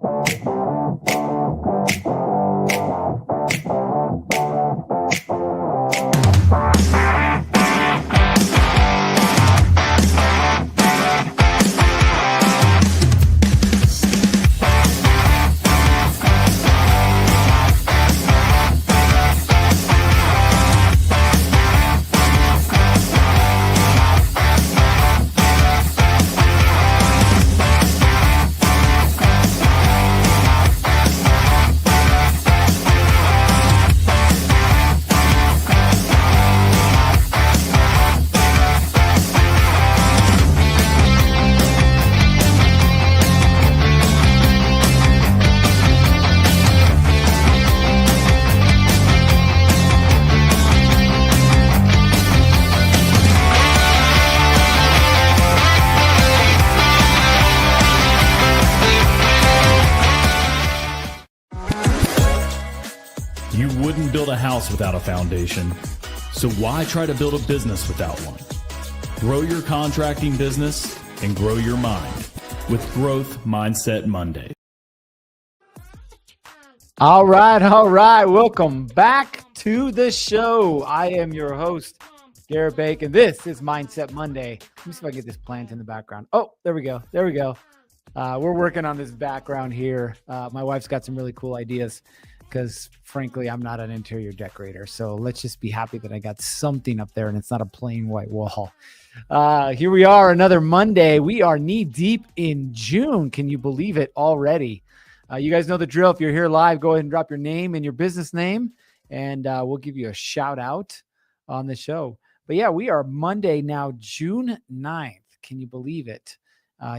You wouldn't build a house without a foundation, so why try to build a business without one? Grow your contracting business and grow your mind with Growth Mindset Monday. All right. Welcome back to the show. I am your host, Garrett Bacon. This is Mindset Monday. Let me see if I can get this plant in the background. Oh, there we go. We're working on this background here. My wife's got some really cool ideas because, frankly, I'm not an interior decorator. So let's just be happy that I got something up there and it's not a plain white wall. Here we are, another Monday. We are knee deep in June. Can you believe it already? You guys know the drill. If you're here live, go ahead and drop your name and your business name, and we'll give you a shout out on the show. But yeah, we are Monday now, June 9th. Can you believe it?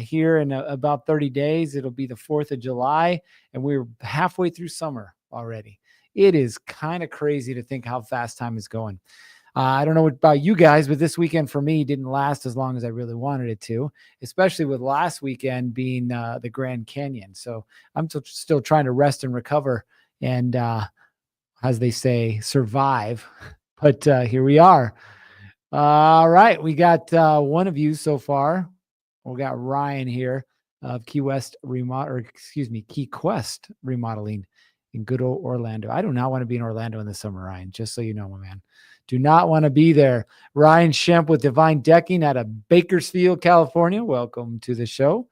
Here in about 30 days, it'll be the 4th of July, and we're halfway through summer already. It is kind of crazy to think how fast time is going. I don't know about you guys, but this weekend for me didn't last as long as I really wanted it to, especially with last weekend being the Grand Canyon. So I'm still trying to rest and recover and, as they say, survive. But here we are. All right. We got one of you so far. We got Ryan here of Key Quest Remodeling in good old Orlando. I do not want to be in Orlando in the summer, Ryan, just so you know, my man. Do not want to be there. Ryan Shemp with Divine Decking out of Bakersfield, California. Welcome to the show.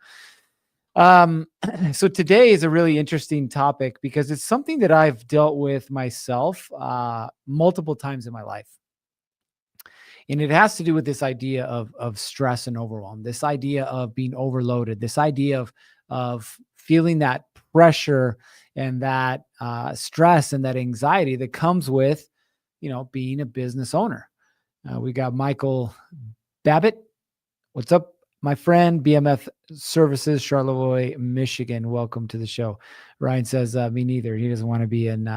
So today is a really interesting topic because it's something that I've dealt with myself multiple times in my life. And it has to do with this idea of stress and overwhelm, this idea of being overloaded, this idea of feeling that pressure and that stress and that anxiety that comes with, being a business owner. We got Michael Babbitt. What's up, my friend? BMF Services, Charlevoix, Michigan. Welcome to the show. Ryan says, me neither. He doesn't want to be in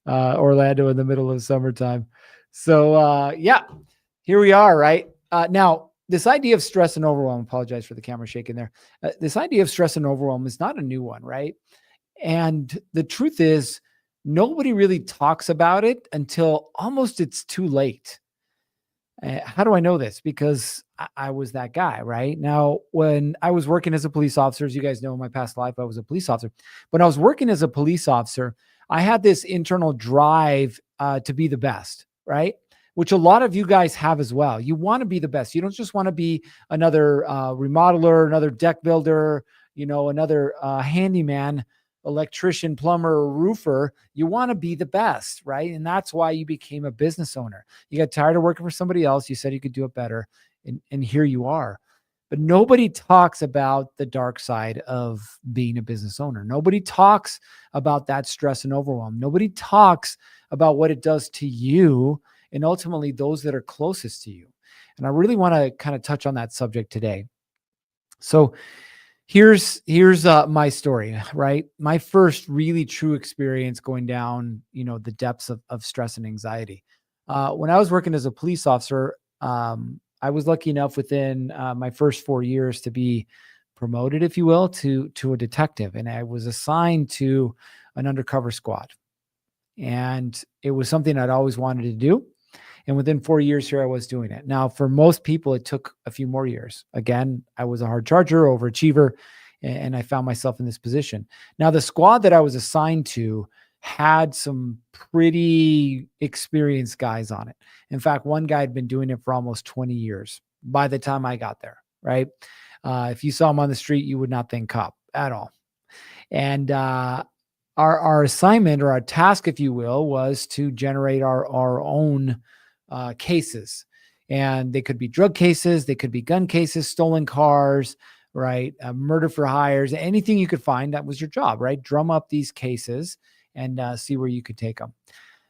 Orlando in the middle of summertime. So, here we are, right? Now, this idea of stress and overwhelm, apologize for the camera shaking there. This idea of stress and overwhelm is not a new one, right? And the truth is, nobody really talks about it until almost it's too late. How do I know this? Because I was that guy, right? Now, when I was working as a police officer, as you guys know, in my past life, I was a police officer. When I was working as a police officer, I had this internal drive to be the best, right? Which a lot of you guys have as well. You want to be the best. You don't just want to be another remodeler, another deck builder, another handyman, electrician, plumber, or roofer. You want to be the best, right? And that's why you became a business owner. You got tired of working for somebody else. You said you could do it better. And here you are. But nobody talks about the dark side of being a business owner. Nobody talks about that stress and overwhelm. Nobody talks about what it does to you and ultimately those that are closest to you. And I really want to kind of touch on that subject today. So here's my story, right? My first really true experience going down, the depths of stress and anxiety. When I was working as a police officer, I was lucky enough within my first 4 years to be promoted, if you will, to a detective. And I was assigned to an undercover squad. And it was something I'd always wanted to do. And within 4 years here, I was doing it. Now, for most people, it took a few more years. Again, I was a hard charger, overachiever, and I found myself in this position. Now, the squad that I was assigned to had some pretty experienced guys on it. In fact, one guy had been doing it for almost 20 years by the time I got there, right? If you saw him on the street, you would not think cop at all. And our assignment, or our task, if you will, was to generate our own cases. And they could be drug cases, they could be gun cases, stolen cars, right? Murder for hires, anything you could find. That was your job, right? Drum up these cases and see where you could take them.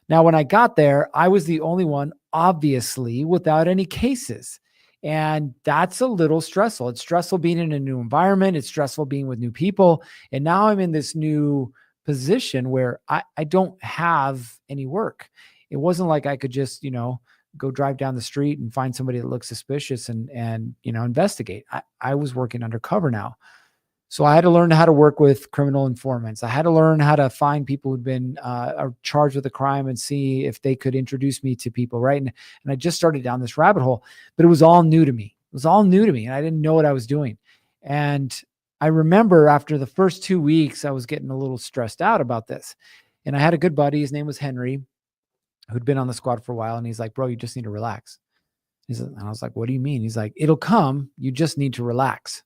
Now, when I got there, I was the only one, obviously, without any cases. And that's a little stressful. It's stressful being in a new environment. It's stressful being with new people. And now I'm in this new position where I don't have any work. It wasn't like I could just, go drive down the street and find somebody that looks suspicious and investigate. I was working undercover now. So I had to learn how to work with criminal informants. I had to learn how to find people who'd been charged with a crime and see if they could introduce me to people, right? And I just started down this rabbit hole, but it was all new to me. It was all new to me, and I didn't know what I was doing. And I remember after the first 2 weeks, I was getting a little stressed out about this. And I had a good buddy. His name was Henry, who'd been on the squad for a while. And he's like, bro, you just need to relax. And I was like, what do you mean? He's like, it'll come. You just need to relax.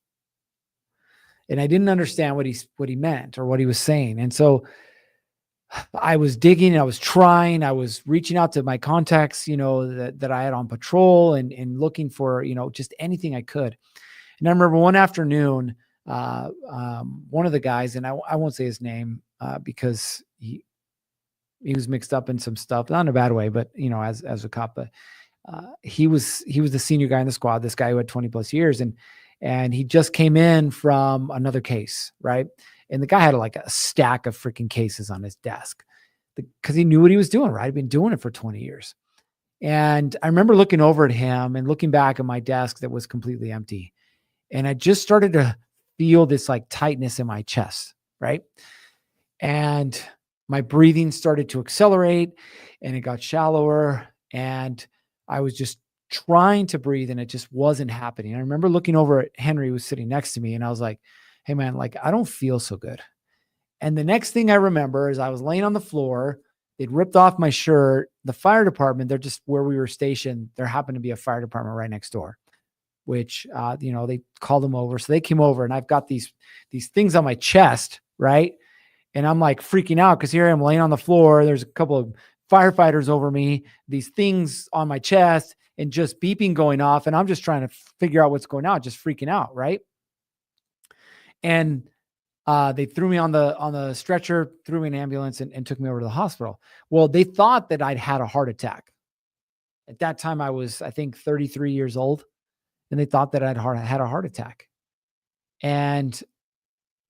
And I didn't understand what he meant or what he was saying. And so I was digging, I was trying, I was reaching out to my contacts, that I had on patrol and looking for, just anything I could. And I remember one afternoon, one of the guys, and I won't say his name because he was mixed up in some stuff, not in a bad way, but as a cop, but he was the senior guy in the squad, this guy who had 20 plus years. And he just came in from another case, right? And the guy had like a stack of freaking cases on his desk because he knew what he was doing, right? He'd been doing it for 20 years. And I remember looking over at him and looking back at my desk that was completely empty. And I just started to feel this like tightness in my chest, right? And my breathing started to accelerate and it got shallower. And I was just trying to breathe and it just wasn't happening. I remember looking over at Henry, who was sitting next to me, and I was like, hey man, like I don't feel so good. And the next thing I remember is I was laying on the floor. They'd ripped off my shirt. The fire department, they're just where we were stationed. There happened to be a fire department right next door, which, they called them over. So they came over and I've got these things on my chest, right? And I'm like freaking out because here I am laying on the floor. There's a couple of firefighters over me, these things on my chest, and just beeping going off. And I'm just trying to figure out what's going on, just freaking out. Right. And they threw me on the stretcher, threw me in an ambulance and took me over to the hospital. Well, they thought that I'd had a heart attack. At that time, I was, I think, 33 years old. And they thought that I'd had a heart attack. And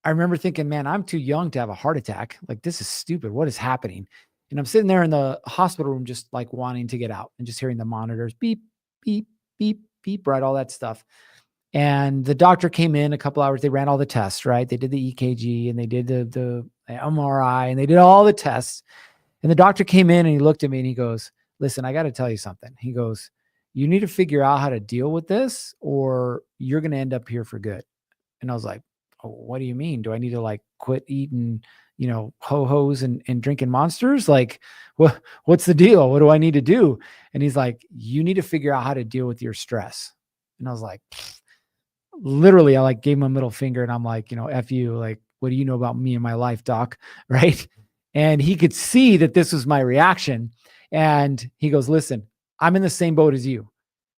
I remember thinking, man, I'm too young to have a heart attack. Like, this is stupid. What is happening? And I'm sitting there in the hospital room, just like wanting to get out and just hearing the monitors beep, beep, beep, beep, right? All that stuff. And the doctor came in a couple hours. They ran all the tests, right? They did the EKG and they did the MRI and they did all the tests. And the doctor came in and he looked at me and he goes, listen, I got to tell you something. He goes, you need to figure out how to deal with this or you're going to end up here for good. And I was like, oh, what do you mean? Do I need to like quit eating, ho-hos and drinking Monsters? Like, what's the deal? What do I need to do? And he's like, you need to figure out how to deal with your stress. And I was like, literally, I like gave him a middle finger and I'm like, F you, like, what do you know about me and my life, doc? Right. And he could see that this was my reaction. And he goes, listen, I'm in the same boat as you.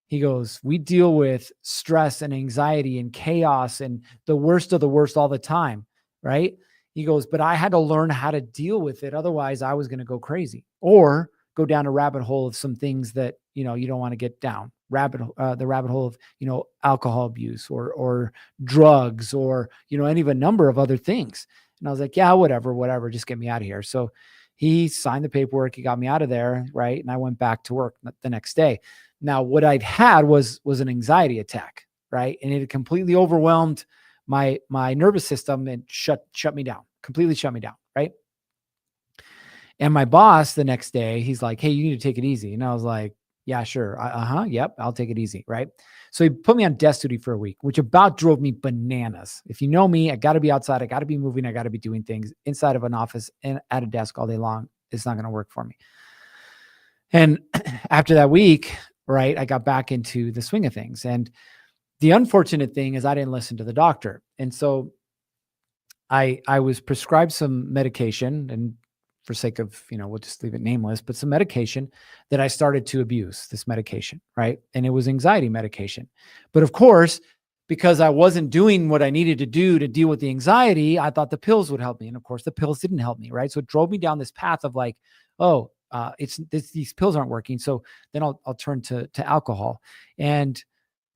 He goes, we deal with stress and anxiety and chaos and the worst of the worst all the time. Right. He goes, but I had to learn how to deal with it. Otherwise I was going to go crazy or go down a rabbit hole of some things that, you don't want to get down. The rabbit hole of, alcohol abuse or drugs or, any of a number of other things. And I was like, yeah, whatever, just get me out of here. So he signed the paperwork. He got me out of there. Right. And I went back to work the next day. Now, what I'd had was an anxiety attack, right? And it had completely overwhelmed my nervous system and shut me down, completely shut me down, right? And my boss the next day, he's like, hey, you need to take it easy. And I was like, Yeah, sure. Yep. I'll take it easy. Right. So he put me on desk duty for a week, which about drove me bananas. If you know me, I got to be outside. I got to be moving. I got to be doing things inside of an office and at a desk all day long. It's not going to work for me. And after that week, right, I got back into the swing of things. And the unfortunate thing is I didn't listen to the doctor. And so I was prescribed some medication, and for sake of, we'll just leave it nameless, but some medication that I started to abuse this medication, right? And it was anxiety medication. But of course, because I wasn't doing what I needed to do to deal with the anxiety, I thought the pills would help me. And of course, the pills didn't help me, right? So it drove me down this path of like, oh, these pills aren't working. So then I'll turn to alcohol. And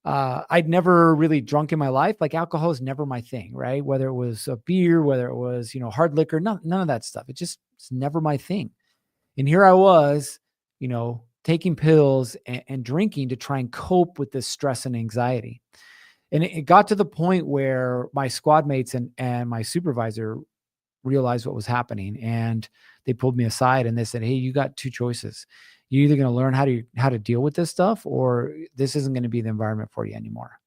I'd never really drunk in my life. Like alcohol is never my thing, right? Whether it was a beer, whether it was, hard liquor, none of that stuff. It's never my thing. And here I was, taking pills and drinking to try and cope with this stress and anxiety. And it got to the point where my squad mates and my supervisor realized what was happening, and they pulled me aside and they said, "Hey, you got two choices. You're either going to learn how to deal with this stuff, or this isn't going to be the environment for you anymore."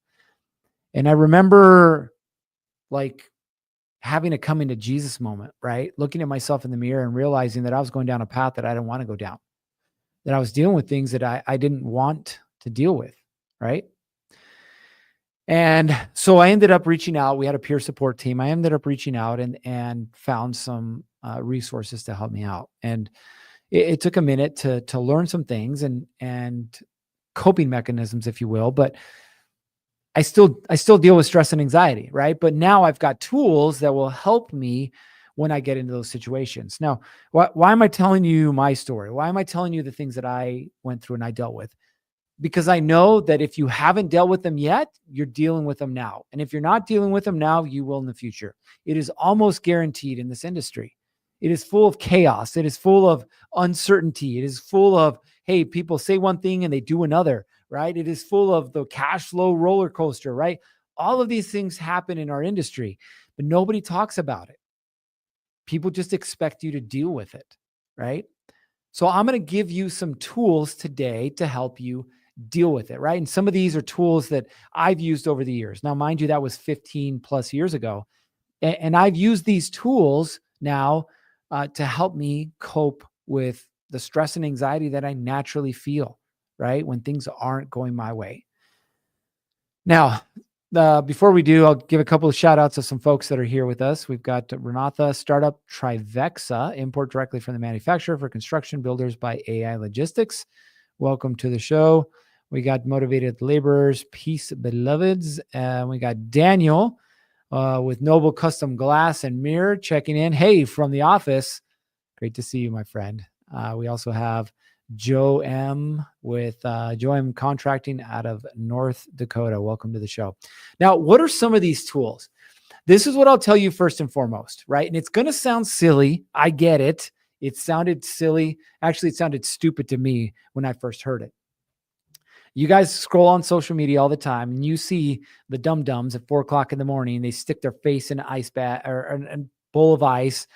And I remember like having a coming to Jesus moment, right? Looking at myself in the mirror and realizing that I was going down a path that I didn't want to go down, that I was dealing with things that I didn't want to deal with, right? And so I ended up reaching out. We had a peer support team. I ended up reaching out and found some resources to help me out. And it took a minute to learn some things and coping mechanisms, if you will, but I still deal with stress and anxiety, right? But now I've got tools that will help me when I get into those situations. Now, why am I telling you my story? Why am I telling you the things that I went through and I dealt with? Because I know that if you haven't dealt with them yet, you're dealing with them now. And if you're not dealing with them now, you will in the future. It is almost guaranteed in this industry. It is full of chaos. It is full of uncertainty. It is full of, hey, people say one thing and they do another, right? It is full of the cash flow roller coaster, right? All of these things happen in our industry, but nobody talks about it. People just expect you to deal with it, right? So I'm going to give you some tools today to help you deal with it, right? And some of these are tools that I've used over the years. Now, mind you, that was 15 plus years ago. And I've used these tools now to help me cope with the stress and anxiety that I naturally feel, right? When things aren't going my way. Now, before we do, I'll give a couple of shout outs to some folks that are here with us. We've got Renatha, Startup Trivexa, import directly from the manufacturer for construction builders by AI Logistics. Welcome to the show. We got Motivated Laborers, Peace Beloveds. We got Daniel with Noble Custom Glass and Mirror checking in. Hey, from the office. Great to see you, my friend. We also have Joe M with Joe M Contracting out of North Dakota. Welcome to the show. Now, what are some of these tools? This is what I'll tell you first and foremost, right? And it's going to sound silly. I get it. It sounded silly. Actually, it sounded stupid to me when I first heard it. You guys scroll on social media all the time and you see the dum-dums at 4:00 in the morning. They stick their face in an ice bath or a bowl of ice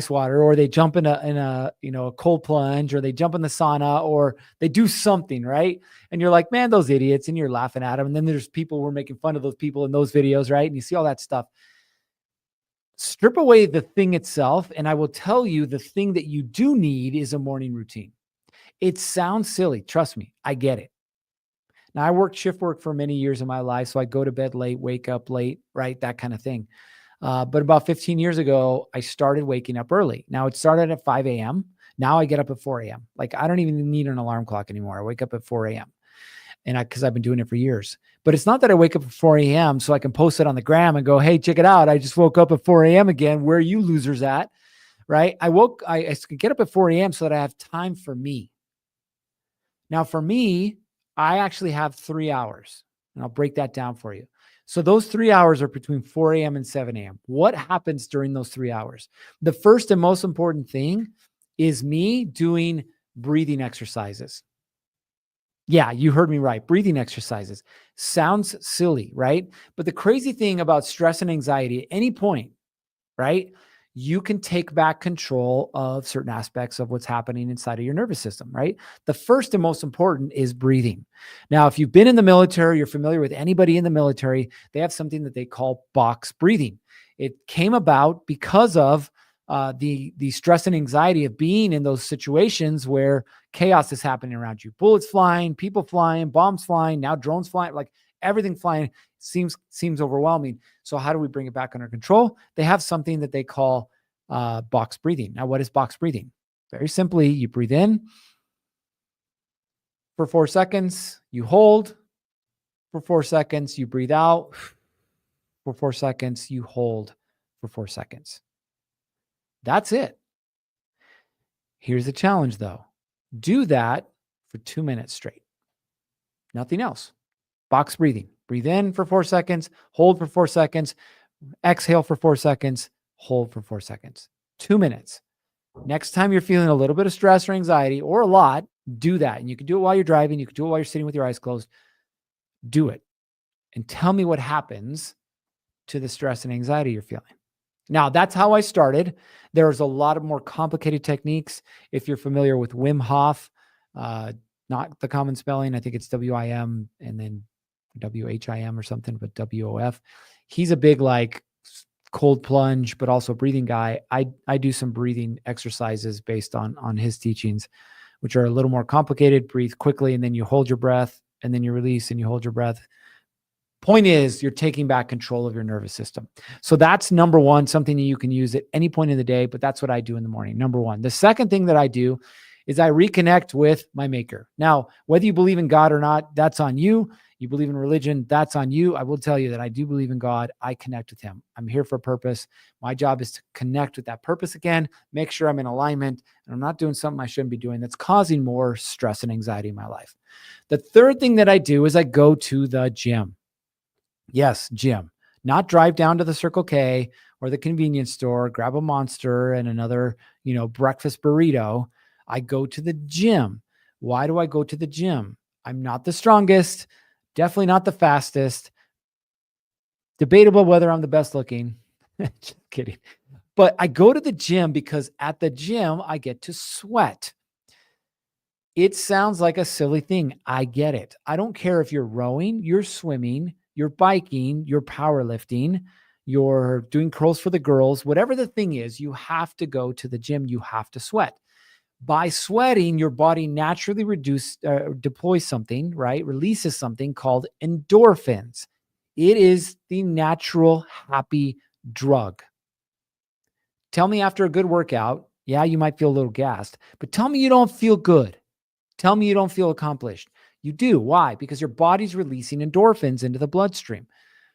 water, or they jump in a cold plunge, or they jump in the sauna, or they do something, right? And you're like, man, those idiots, and you're laughing at them. And then there's people who are making fun of those people in those videos, right? And you see all that stuff. Strip away the thing itself, and I will tell you the thing that you do need is a morning routine. It sounds silly. Trust me, I get it. Now, I worked shift work for many years in my life, so I go to bed late, wake up late, right? That kind of thing. But about 15 years ago, I started waking up early. Now, it started at 5 a.m. Now I get up at 4 a.m. Like, I don't even need an alarm clock anymore. I wake up at 4 a.m. Because I've been doing it for years. But it's not that I wake up at 4 a.m. so I can post it on the gram and go, hey, check it out. I just woke up at 4 a.m. again. Where are you losers at? Right? I get up at 4 a.m. so that I have time for me. Now, for me, I actually have 3 hours, and I'll break that down for you. So those 3 hours are between 4 a.m. and 7 a.m. What happens during those 3 hours? The first and most important thing is me doing breathing exercises. Yeah, you heard me right. Breathing exercises. Sounds silly, right? But the crazy thing about stress and anxiety at any point, right? you can take back control of certain aspects of what's happening inside of your nervous system, right? The first and most important is breathing. Now, if you've been in the military, you're familiar with anybody in the military, they have something that they call box breathing. It came about because of the stress and anxiety of being in those situations where chaos is happening around you. Bullets flying, people flying, bombs flying, now drones flying, like everything flying seems overwhelming. So how do we bring it back under control? They have something that they call box breathing. Now, what is box breathing? Very simply, you breathe in for 4 seconds, you hold for 4 seconds, you breathe out for 4 seconds, you hold for 4 seconds. That's it. Here's the challenge though. Do that for 2 minutes straight. Nothing else. Box breathing. Breathe in for 4 seconds, hold for 4 seconds, exhale for 4 seconds, hold for 4 seconds. 2 minutes. Next time you're feeling a little bit of stress or anxiety or a lot, do that. And you can do it while you're driving. You can do it while you're sitting with your eyes closed. Do it. And tell me what happens to the stress and anxiety you're feeling. Now, that's how I started. There's a lot of more complicated techniques. If you're familiar with Wim Hof, not the common spelling, I think it's W-I-M and then W-H-I-M or something, but W-O-F. He's a big like cold plunge, but also breathing guy. I do some breathing exercises based on his teachings, which are a little more complicated. Breathe quickly, and then you hold your breath, and then you release, and you hold your breath. Point is, you're taking back control of your nervous system. So that's number one, something that you can use at any point in the day, but that's what I do in the morning. Number one. The second thing that I do is I reconnect with my maker. Now, whether you believe in God or not, that's on you. You believe in religion, that's on you. I will tell you that I do believe in God. I connect with him. I'm here for a purpose. My job is to connect with that purpose again, make sure I'm in alignment, and I'm not doing something I shouldn't be doing that's causing more stress and anxiety in my life. The third thing that I do is I go to the gym. Yes, gym. Not drive down to the Circle K or the convenience store, grab a Monster and another, breakfast burrito. I go to the gym. Why do I go to the gym? I'm not the strongest, definitely not the fastest. Debatable whether I'm the best looking. Just kidding. But I go to the gym because at the gym, I get to sweat. It sounds like a silly thing. I get it. I don't care if you're rowing, you're swimming, you're biking, you're powerlifting, you're doing curls for the girls, whatever the thing is, you have to go to the gym. You have to sweat. By sweating, your body naturally deploys something, right? Releases something called endorphins. It is the natural happy drug. Tell me after a good workout, yeah, you might feel a little gassed, but tell me you don't feel good. Tell me you don't feel accomplished. You do. Why? Because your body's releasing endorphins into the bloodstream.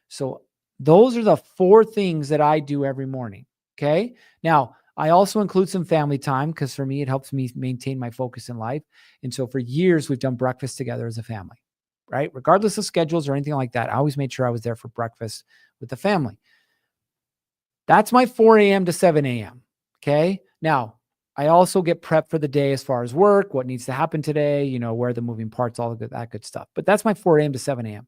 So those are the 4 things that I do every morning. Okay. Now, I also include some family time because for me, it helps me maintain my focus in life. And so for years, we've done breakfast together as a family, right? Regardless of schedules or anything like that, I always made sure I was there for breakfast with the family. That's my 4 a.m. to 7 a.m. Okay. Now, I also get prepped for the day as far as work, what needs to happen today, where are the moving parts, all of that good stuff. But that's my 4 a.m. to 7 a.m.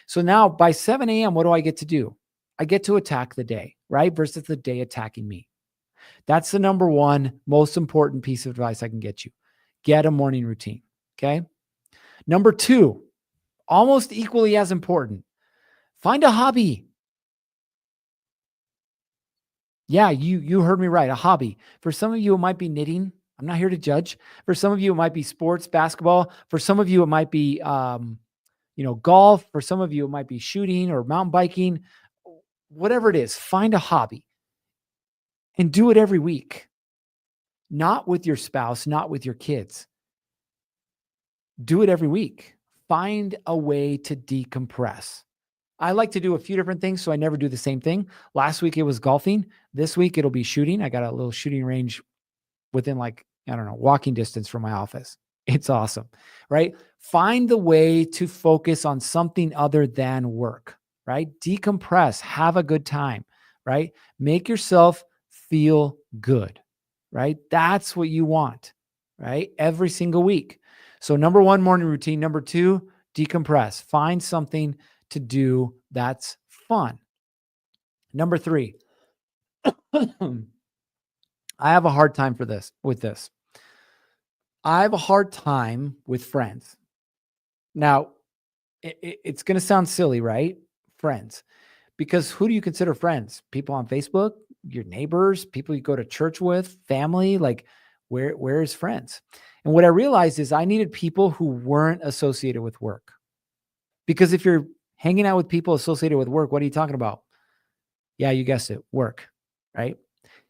So now by 7 a.m., what do I get to do? I get to attack the day, right? Versus the day attacking me. That's the number one most important piece of advice I can get you. Get a morning routine. Okay. Number 2, almost equally as important, find a hobby. Yeah, you heard me right. A hobby. For some of you, it might be knitting. I'm not here to judge. For some of you, it might be sports, basketball. For some of you, it might be, golf. For some of you, it might be shooting or mountain biking. Whatever it is, find a hobby and do it every week. Not with your spouse, not with your kids. Do it every week. Find a way to decompress. I like to do a few different things, so I never do the same thing. Last week, it was golfing. This week, it'll be shooting. I got a little shooting range within walking distance from my office. It's awesome, right? Find the way to focus on something other than work, right? Decompress, have a good time, right? Make yourself feel good, right? That's what you want, right? Every single week. So number 1, morning routine. Number 2, decompress. Find something to do that's fun. Number 3, I have a hard time with this. I have a hard time with friends. Now, it's going to sound silly, right? Friends. Because who do you consider friends? People on Facebook, your neighbors, people you go to church with, family, like where is friends? And what I realized is I needed people who weren't associated with work. Because if you're hanging out with people associated with work, what are you talking about? Yeah, you guessed it, work, right?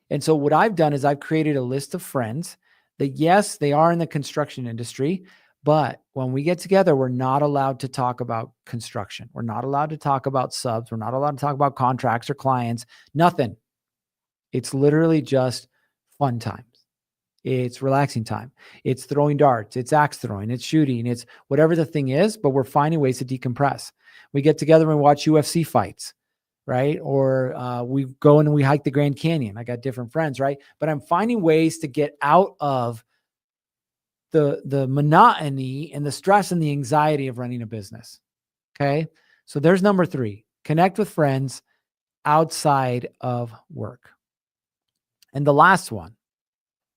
And so what I've done is I've created a list of friends that, yes, they are in the construction industry, but when we get together, we're not allowed to talk about construction. We're not allowed to talk about subs. We're not allowed to talk about contracts or clients, nothing. It's literally just fun times. It's relaxing time. It's throwing darts. It's axe throwing. It's shooting. It's whatever the thing is, but we're finding ways to decompress. We get together and watch UFC fights, right? Or we go and we hike the Grand Canyon. I got different friends, right? But I'm finding ways to get out of the monotony and the stress and the anxiety of running a business. Okay. So there's number 3, connect with friends outside of work. And the last one,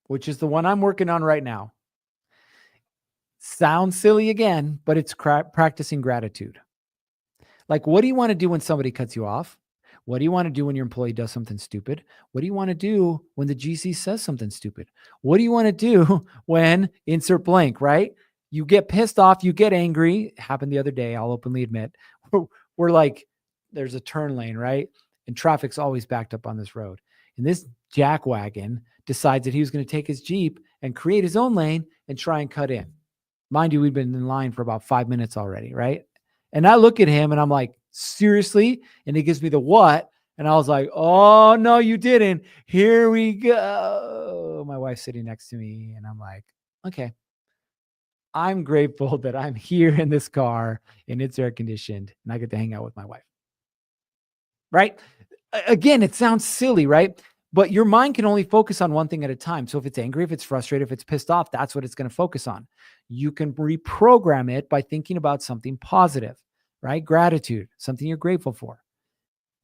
which is the one I'm working on right now, sounds silly again, but it's practicing gratitude. Like, what do you want to do when somebody cuts you off? What do you want to do when your employee does something stupid? What do you want to do when the GC says something stupid? What do you want to do when insert blank, right? You get pissed off, you get angry. It happened the other day, I'll openly admit. We're like, there's a turn lane, right? And traffic's always backed up on this road. And this jackwagon decides that he was going to take his Jeep and create his own lane and try and cut in. Mind you, we've been in line for about 5 minutes already, right? And I look at him and I'm like, seriously? And he gives me the what? And I was like, oh, no, you didn't. Here we go. My wife's sitting next to me and I'm like, okay, I'm grateful that I'm here in this car and it's air conditioned and I get to hang out with my wife. Right? Again, it sounds silly, right? But your mind can only focus on one thing at a time. So if it's angry, if it's frustrated, if it's pissed off, that's what it's going to focus on. You can reprogram it by thinking about something positive, right? Gratitude, something you're grateful for.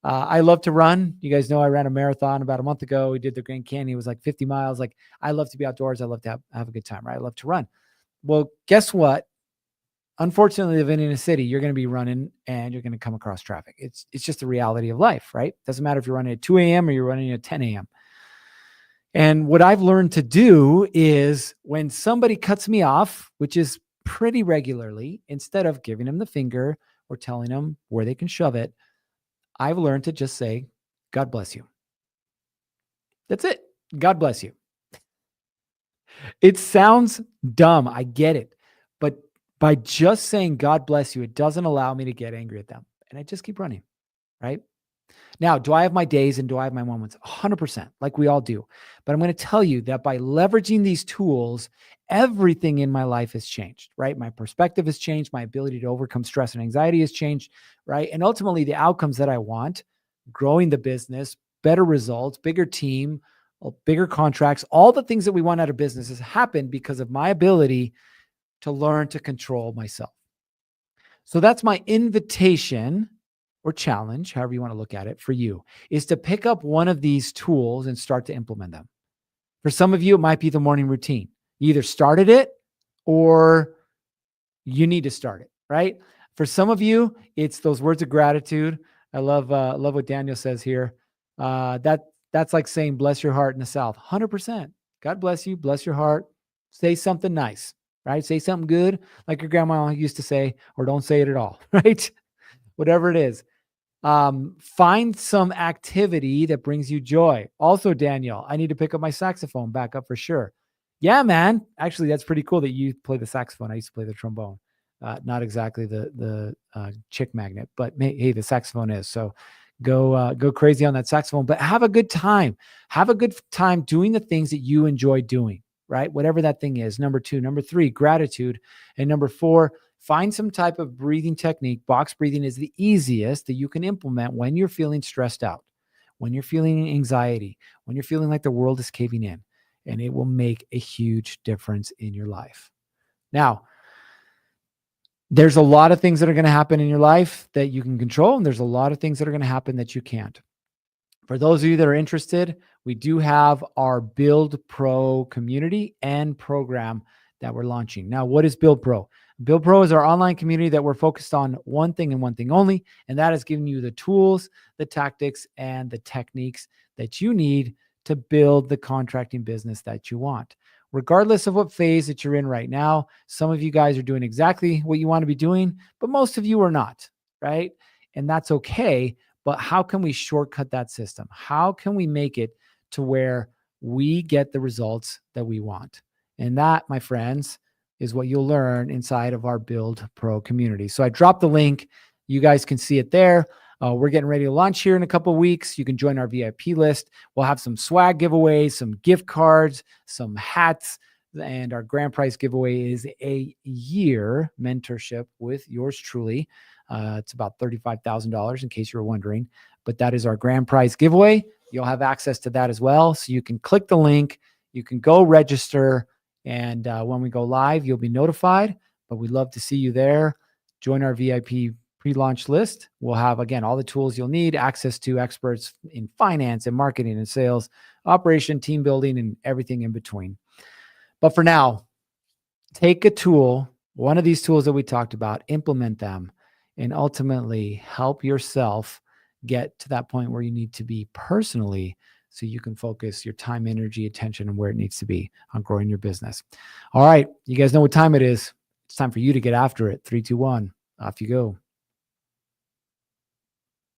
I love to run. You guys know I ran a marathon about a month ago. We did the Grand Canyon. It was like 50 miles. Like, I love to be outdoors. I love to have a good time, right? I love to run. Well, guess what? Unfortunately, living in a city, you're going to be running and you're going to come across traffic. It's just the reality of life, right? Doesn't matter if you're running at 2 a.m. or you're running at 10 a.m. And what I've learned to do is when somebody cuts me off, which is pretty regularly, instead of giving them the finger or telling them where they can shove it, I've learned to just say, God bless you. That's it. God bless you. It sounds dumb. I get it. But by just saying God bless you, it doesn't allow me to get angry at them. And I just keep running, right? Now, do I have my days and do I have my moments? 100%, like we all do. But I'm going to tell you that by leveraging these tools, everything in my life has changed, right? My perspective has changed. My ability to overcome stress and anxiety has changed, right? And ultimately, the outcomes that I want, growing the business, better results, bigger team, bigger contracts, all the things that we want out of business has happened because of my ability to learn to control myself. So that's my invitation or challenge, however you want to look at it for you, is to pick up one of these tools and start to implement them. For some of you, it might be the morning routine. You either started it or you need to start it, right? For some of you, it's those words of gratitude. I love what Daniel says here. That's like saying, bless your heart in the South. 100%. God bless you. Bless your heart. Say something nice, right? Say something good, like your grandma used to say, or don't say it at all, right? Whatever it is. Find some activity that brings you joy. Also, Daniel, I need to pick up my saxophone back up for sure. Yeah, man. Actually, that's pretty cool that you play the saxophone. I used to play the trombone. Not exactly the chick magnet, but hey, the saxophone is. So go crazy on that saxophone, but have a good time. Have a good time doing the things that you enjoy doing, right? Whatever that thing is. Number 2, number 3, gratitude. And number 4, find some type of breathing technique. Box breathing is the easiest that you can implement when you're feeling stressed out, when you're feeling anxiety, when you're feeling like the world is caving in, and it will make a huge difference in your life. Now, there's a lot of things that are going to happen in your life that you can control, and there's a lot of things that are going to happen that you can't. For those of you that are interested, we do have our Build Pro community and program that we're launching. Now, what is Build Pro? Build Pro is our online community that we're focused on one thing and one thing only, and that is giving you the tools, the tactics, and the techniques that you need to build the contracting business that you want. Regardless of what phase that you're in right now, some of you guys are doing exactly what you want to be doing, but most of you are not, right? And that's okay. But how can we shortcut that system? How can we make it to where we get the results that we want? And that, my friends, is what you'll learn inside of our Build Pro community. So I dropped the link. You guys can see it there. We're getting ready to launch here in a couple of weeks. You can join our VIP list. We'll have some swag giveaways, some gift cards, some hats, and our grand prize giveaway is a year mentorship with yours truly. It's about $35,000 in case you were wondering, but that is our grand prize giveaway. You'll have access to that as well. So you can click the link, you can go register, and when we go live, you'll be notified, but we'd love to see you there. Join our VIP pre-launch list. We'll have, again, all the tools you'll need, access to experts in finance and marketing and sales, operation, team building, and everything in between. But for now, take a tool, one of these tools that we talked about, implement them, and ultimately help yourself get to that point where you need to be personally so you can focus your time, energy, attention, and where it needs to be on growing your business. All right. You guys know what time it is. It's time for you to get after it. 3, 2, 1. Off you go.